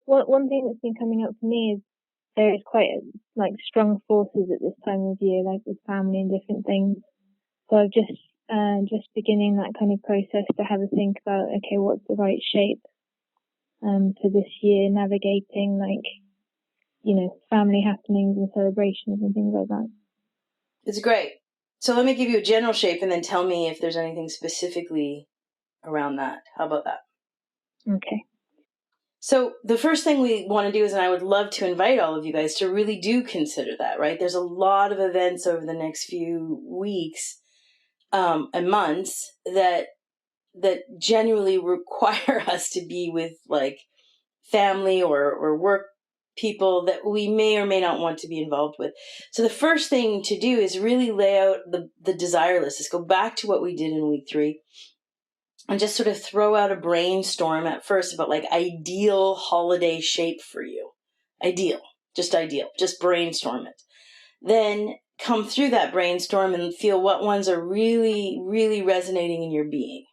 one thing that's been coming up for me is there is quite like strong forces at this time of year, like with family and different things. So I've just beginning that kind of process to have a think about, okay, what's the right shape for this year, navigating like, family happenings and celebrations and things like that. It's great. So let me give you a general shape and then tell me if there's anything specifically around that. How about that? Okay. So the first thing we want to do is, and I would love to invite all of you guys to really do consider that, right? There's a lot of events over the next few weeks and months that genuinely require us to be with like family or work people that we may or may not want to be involved with. So the first thing to do is really lay out the desire list. Let's go back to what we did in week 3 and just sort of throw out a brainstorm at first about like ideal holiday shape for you. Ideal, just brainstorm it. Then come through that brainstorm and feel what ones are really, really resonating in your being.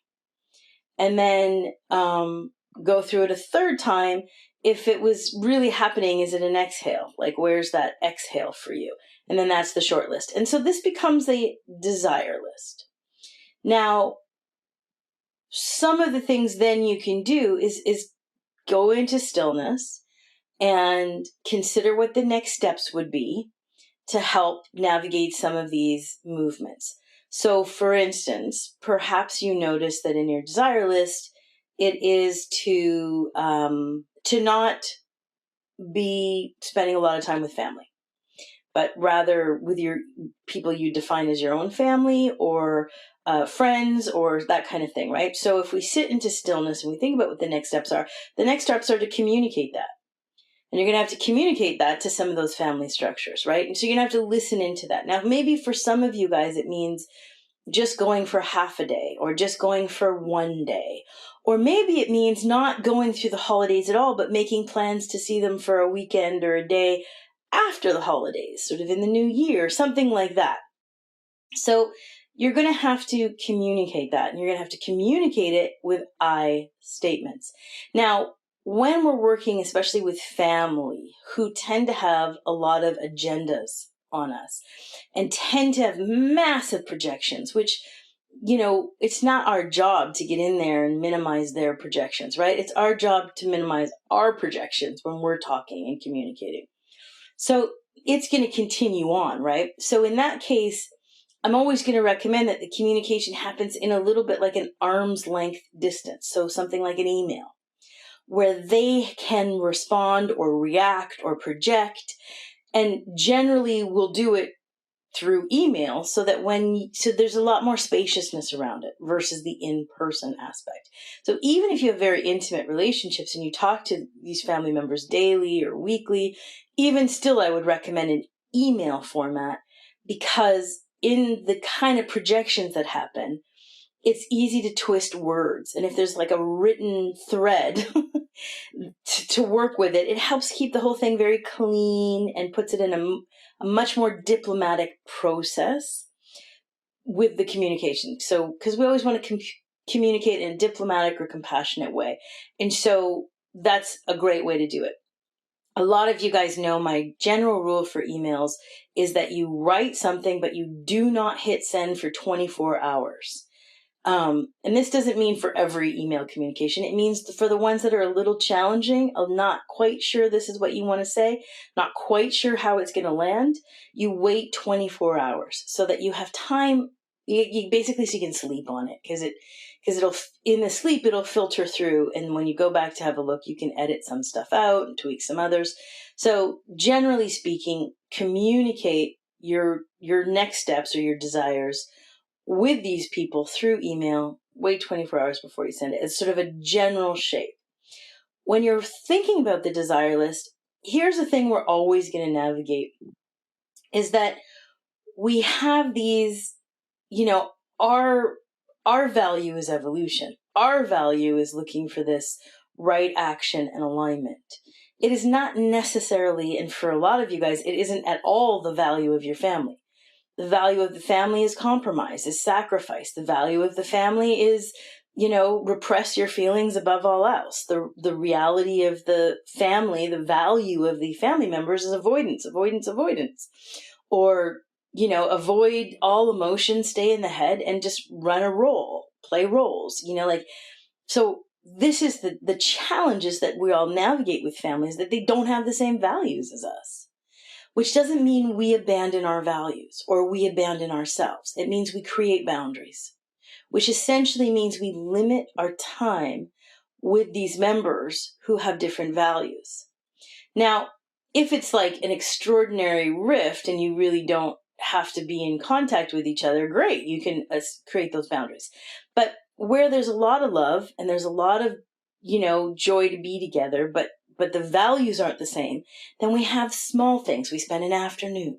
And then go through it a third time. If it was really happening, is it an exhale? Like, where's that exhale for you? And then that's the short list. And so this becomes a desire list. Now, some of the things then you can do is go into stillness and consider what the next steps would be to help navigate some of these movements. So, for instance, perhaps you notice that in your desire list, it is to not be spending a lot of time with family, but rather with your people you define as your own family or friends or that kind of thing, right? So if we sit into stillness and we think about what the next steps are to communicate that. And you're going to have to communicate that to some of those family structures, right? And so you're going to have to listen into that. Now, maybe for some of you guys, it means just going for half a day or just going for one day. Or maybe it means not going through the holidays at all, but making plans to see them for a weekend or a day after the holidays, sort of in the new year, something like that. So you're going to have to communicate that, and you're going to have to communicate it with I statements. Now, when we're working, especially with family who tend to have a lot of agendas on us and tend to have massive projections, which, it's not our job to get in there and minimize their projections, right? It's our job to minimize our projections when we're talking and communicating. So it's going to continue on, right? So in that case, I'm always going to recommend that the communication happens in a little bit like an arm's length distance. So something like an email where they can respond or react or project, and generally we'll do it through email so that there's a lot more spaciousness around it versus the in-person aspect. So even if you have very intimate relationships and you talk to these family members daily or weekly, even still I would recommend an email format, because in the kind of projections that happen, it's easy to twist words. And if there's like a written thread to work with it, it helps keep the whole thing very clean and puts it in a much more diplomatic process with the communication. So, because we always want to communicate in a diplomatic or compassionate way. And so that's a great way to do it. A lot of you guys know my general rule for emails is that you write something, but you do not hit send for 24 hours. And this doesn't mean for every email communication. It means for the ones that are a little challenging, I'm not quite sure this is what you want to say, not quite sure how it's going to land. You wait 24 hours so that you have time. You basically, so you can sleep on it, because in the sleep, it'll filter through. And when you go back to have a look, you can edit some stuff out and tweak some others. So generally speaking, communicate your next steps or your desires with these people through email. Wait 24 hours before you send it. It's sort of a general shape. When you're thinking about the desire list, here's the thing we're always going to navigate is that we have these, our value is evolution. Our value is looking for this right action and alignment. It is not necessarily, and for a lot of you guys, it isn't at all the value of your family. The value of the family is compromise, is sacrifice. The value of the family is repress your feelings above all else. The reality of the family, the value of the family members is avoidance, avoidance, avoidance. Or, avoid all emotions, stay in the head and just run a role, play roles, so this is the challenges that we all navigate with families, that they don't have the same values as us, which doesn't mean we abandon our values or we abandon ourselves. It means we create boundaries, which essentially means we limit our time with these members who have different values. Now, if it's like an extraordinary rift and you really don't have to be in contact with each other, great, you can create those boundaries. But where there's a lot of love and there's a lot of, joy to be together, but the values aren't the same, then we have small things. We spend an afternoon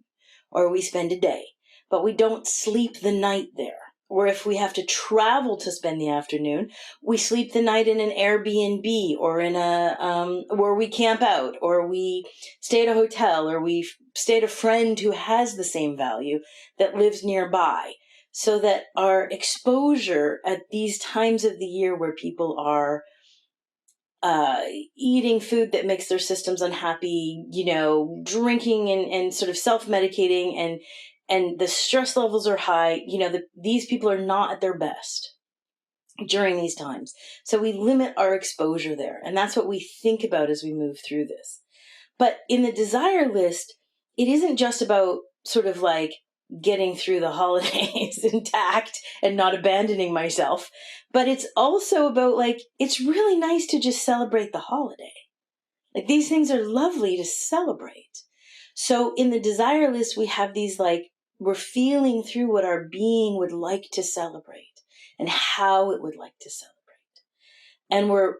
or we spend a day, but we don't sleep the night there. Or if we have to travel to spend the afternoon, we sleep the night in an Airbnb or in where we camp out, or we stay at a hotel, or we stay at a friend who has the same value that lives nearby, so that our exposure at these times of the year where people are eating food that makes their systems unhappy, drinking and sort of self-medicating, and the stress levels are high, these people are not at their best during these times. So we limit our exposure there. And that's what we think about as we move through this. But in the desire list, it isn't just about sort of like getting through the holidays intact and not abandoning myself, but it's also about like, it's really nice to just celebrate the holiday. Like, these things are lovely to celebrate. So in the desire list, we have these like, we're feeling through what our being would like to celebrate and how it would like to celebrate. And we're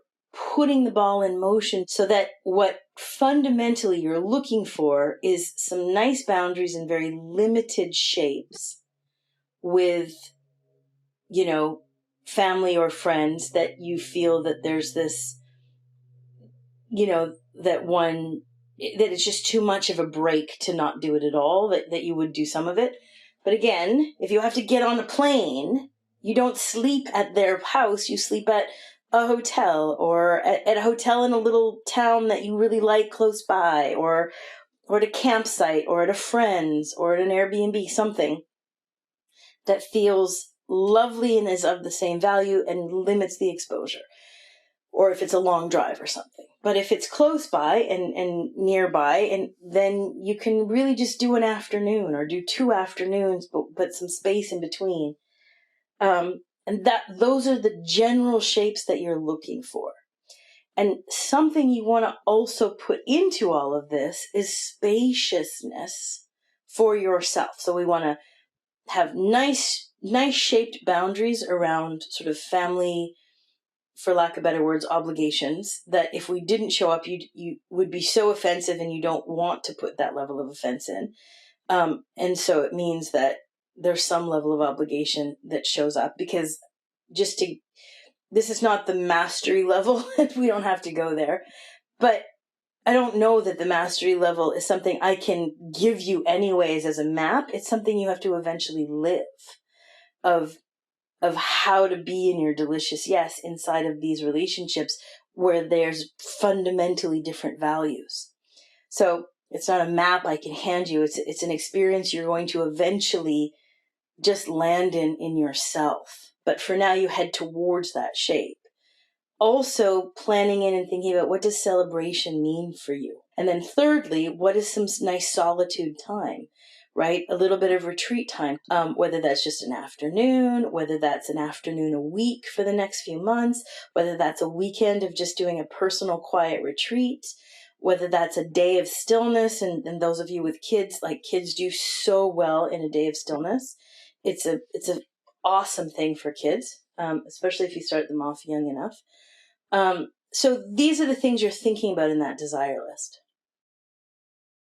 putting the ball in motion so that what fundamentally you're looking for is some nice boundaries in very limited shapes with, family or friends that you feel that there's this, that it's just too much of a break to not do it at all, that you would do some of it. But again, if you have to get on a plane, you don't sleep at their house, you sleep at a hotel, or at a hotel in a little town that you really like close by, or at a campsite, or at a friend's, or at an Airbnb, something that feels lovely and is of the same value and limits the exposure. Or if it's a long drive or something. But if it's close by and nearby, and then you can really just do an afternoon or do 2 afternoons, but some space in between. And those are the general shapes that you're looking for. And something you want to also put into all of this is spaciousness for yourself. So we want to have nice shaped boundaries around sort of family, for lack of better words, obligations, that if we didn't show up, you would be so offensive and you don't want to put that level of offense in. And so it means that there's some level of obligation that shows up, because this is not the mastery level. We don't have to go there. But I don't know that the mastery level is something I can give you anyways as a map. It's something you have to eventually live, of how to be in your delicious yes inside of these relationships where there's fundamentally different values. So it's not a map I can hand you. It's an experience you're going to eventually just land in yourself. But for now, you head towards that shape. Also planning in and thinking about, what does celebration mean for you? And then thirdly, what is some nice solitude time? Right? A little bit of retreat time, whether that's just an afternoon, whether that's an afternoon a week for the next few months, whether that's a weekend of just doing a personal quiet retreat, whether that's a day of stillness. And those of you with kids, like, kids do so well in a day of stillness. It's an awesome thing for kids, especially if you start them off young enough. So these are the things you're thinking about in that desire list.